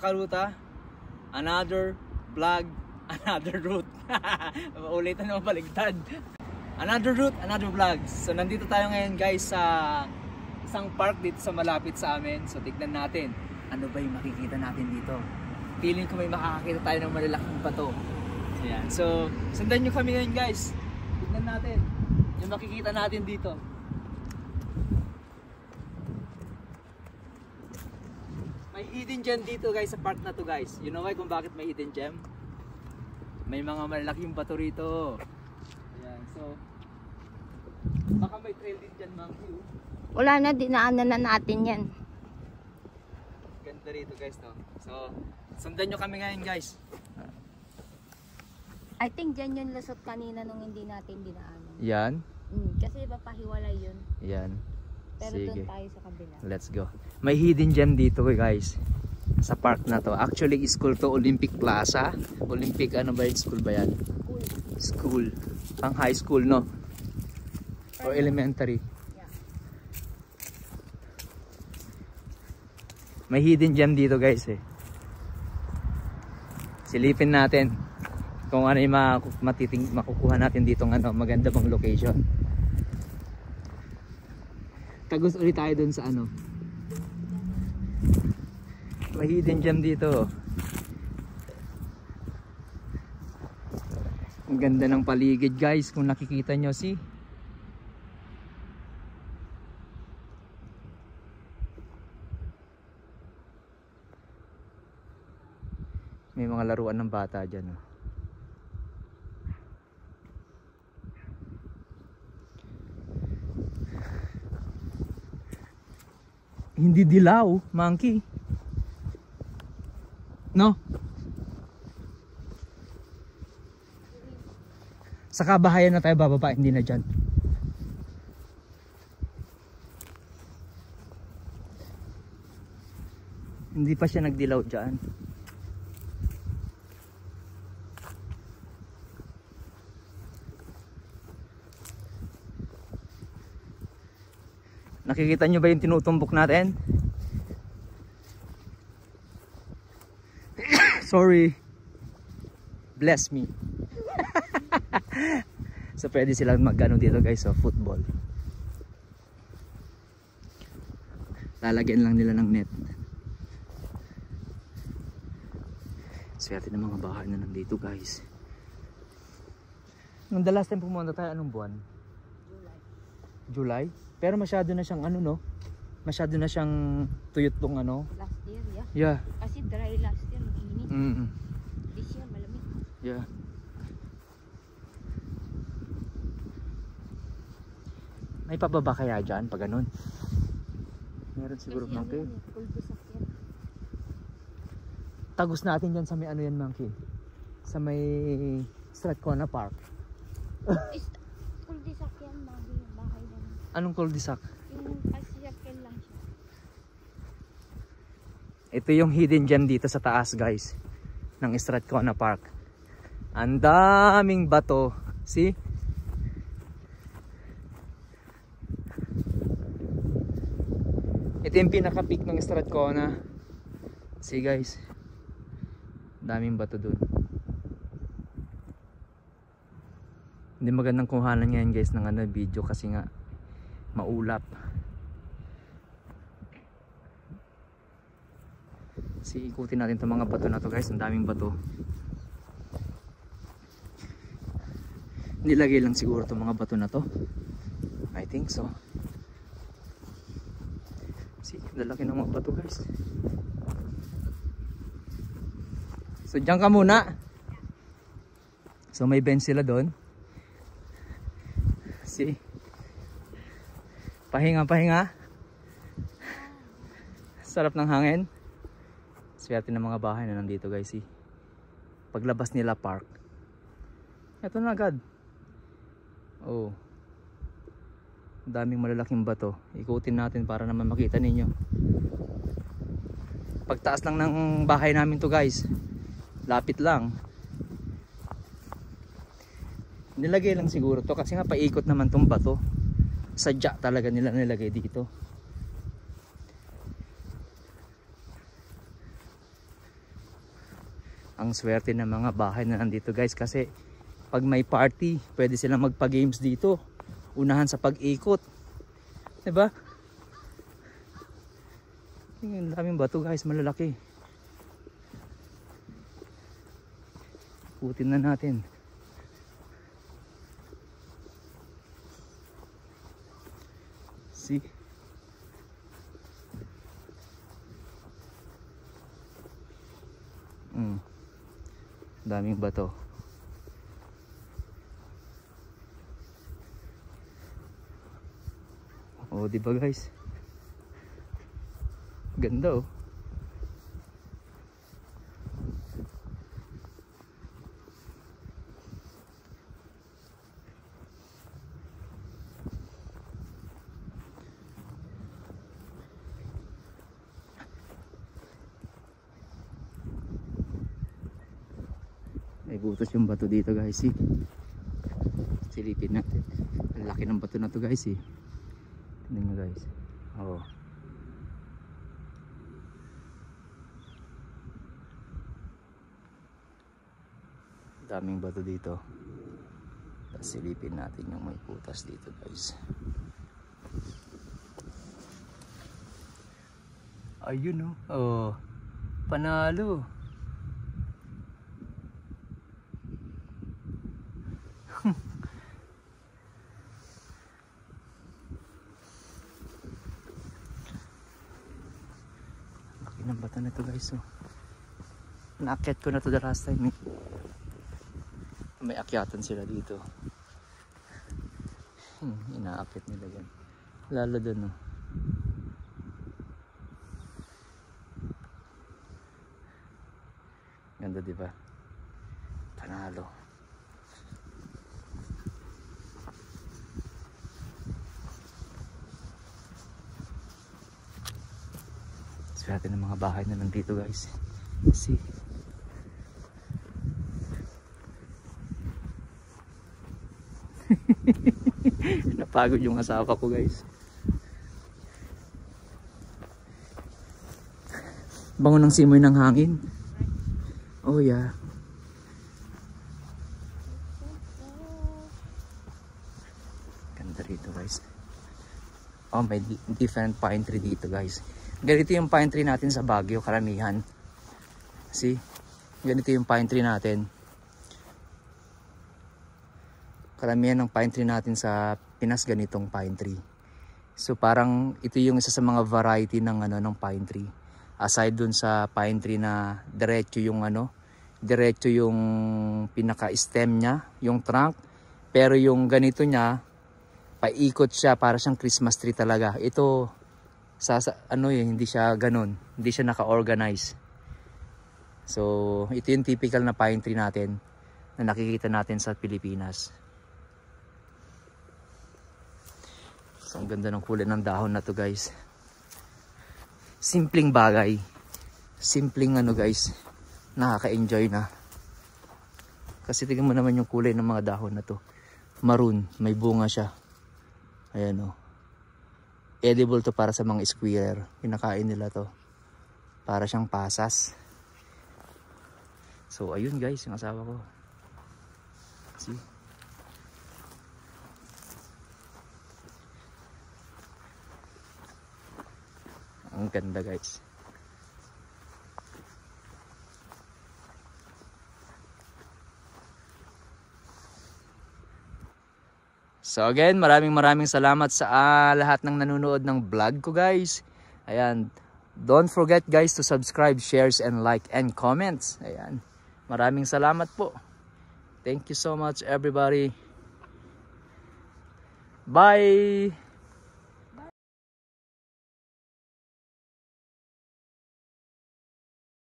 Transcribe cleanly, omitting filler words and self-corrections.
Karuta, another vlog, another route. Ulitan naman baligtad. Another route, another vlog. So nandito tayo ngayon guys sa isang park dito sa malapit sa amin. So tignan natin, ano ba yung makikita natin dito. Feeling ko may makakakita tayo ng malalaking bato. So yan. So sundan nyo kami ngayon guys. Tignan natin yung makikita natin dito. May hidden gem dito guys sa park na to guys. You know why kung bakit may hidden gem? May mga malalaking bato rito. Ayan, so baka may trail din dyan mga view. Wala na, dinaanan na natin yan. Ganda rito guys to. So sundan nyo kami ngayon guys. I think dyan yung lusot kanina nung hindi natin dinaanan. Yan? Kasi iba pahiwalay yun. Yan. Pero sige, doon tayo sa kabila. Let's go. May hidden gem dito guys sa park na to. Actually school to, Olympic Plaza. Olympic ano ba yung school ba yan? School. Pang high school no? Or elementary. Yeah. May hidden gem dito guys eh. Silipin natin kung ano yung makukuha natin dito ng ano, maganda bang location. Tagos ulit tayo dun sa ano. May hidden gem dito. Ang ganda ng paligid guys kung nakikita nyo, see? May mga laruan ng bata dyan oh. Hindi dilaw, monkey. No? Sa kabahayan na tayo bababa, hindi na dyan. Hindi pa siya nagdilaw dyan. Nakikita nyo ba yung tinutumbok natin? Sorry. Bless me. So pwede silang mag-ano dito guys, so football. Lalagyan lang nila ng net. Swerte ng mga bahay na nandito guys. Nung the last time pumunta tayo, anong buwan? July? Pero masyado na siyang ano no? Masyado na siyang tuyot tong ano? Last year, yeah. Yeah. Kasi dry last year, init. This year, malamig. Yeah. May pababa kaya dyan pag ganun? Meron siguro monkey. Tagos natin dyan sa may ano yan monkey? Sa may Strathcona Park. Cul-de-sac yan, bahay lang. Anong cul-de-sac? Yung pasyakin lang siya. Ito yung hidden gem dito sa taas guys ng Strathcona Park. Ang daming bato. See? Ito yung pinaka-peak ng Strathcona. See guys, daming bato dun. Hindi magandang kuhanan ngayon guys ng ano, video kasi nga maulap. Si ikutin natin itong mga bato na to guys. Ang daming bato. Nilagay lang siguro itong mga bato na to. I think so. See, lalaki ng mga bato guys. So dyan ka muna. So may bench sila doon. See, pahinga pahinga. Sarap ng hangin. Swerte ng mga bahay na nandito guys. See, paglabas nila park, eto na agad. Oh, daming malalaking bato. Ikutin natin para naman makita ninyo. Pagtaas lang ng bahay namin to guys, lapit lang. Nilagay lang siguro to kasi nga paikot naman tong bato. Sadya talaga nila nilagay dito. Ang swerte ng mga bahay na nandito guys, kasi pag may party pwede silang magpa-games dito, unahan sa pag-ikot, diba? Yung daming bato guys, malalaki. Ikutin na natin. See? Daming bato. Oh, di ba guys? Ganda oh. May butas yung bato dito guys, eh. Silipin natin. Ang laki ng bato na to guys, eh. Tingnan nyo guys. Oh. Daming bato dito. Tapos silipin natin yung may butas dito guys. Ayun oh. Oh. Panalo. Laki ng bata na to guys, oh. Naakyat ko na to the last time, eh. May akyatan sila dito. Inaakyat nila yan. Lalo dun, oh. Ganda diba? Panalo. Swerte ng mga bahay na nandito guys. See? Napagod yung asawa ko guys. Bango ng simoy ng hangin. Oh yeah. Ganda rito guys. Oh, may different pine tree dito guys. Ganito yung pine tree natin sa Baguio, karamihan. See? Ganito yung pine tree natin. Karamihan ng pine tree natin sa Pinas, ganitong pine tree. So parang ito yung isa sa mga variety ng ano ng pine tree. Aside dun sa pine tree na diretso yung ano, diretso yung pinaka stem niya, yung trunk. Pero yung ganito niya, paikot siya, para siyang Christmas tree talaga. Ito sa ano eh, hindi siya ganun, hindi siya naka-organize. So ito yung typical na pine tree natin na nakikita natin sa Pilipinas. So ang ganda ng kulay ng dahon na to guys. Simpleng bagay, simpleng ano guys, nakaka-enjoy na. Kasi tingnan mo naman yung kulay ng mga dahon na to, maroon, may bunga siya. Ayan o. Edible to para sa mga squirrel. Pinakain nila to. Para siyang pasas. So ayun guys, yung asawa ko. See? Ang ganda guys. So again, maraming salamat sa lahat ng nanonood ng vlog ko guys. Ayan, don't forget guys to subscribe, shares and like and comments. Ayan, maraming salamat po. Thank you so much everybody. Bye!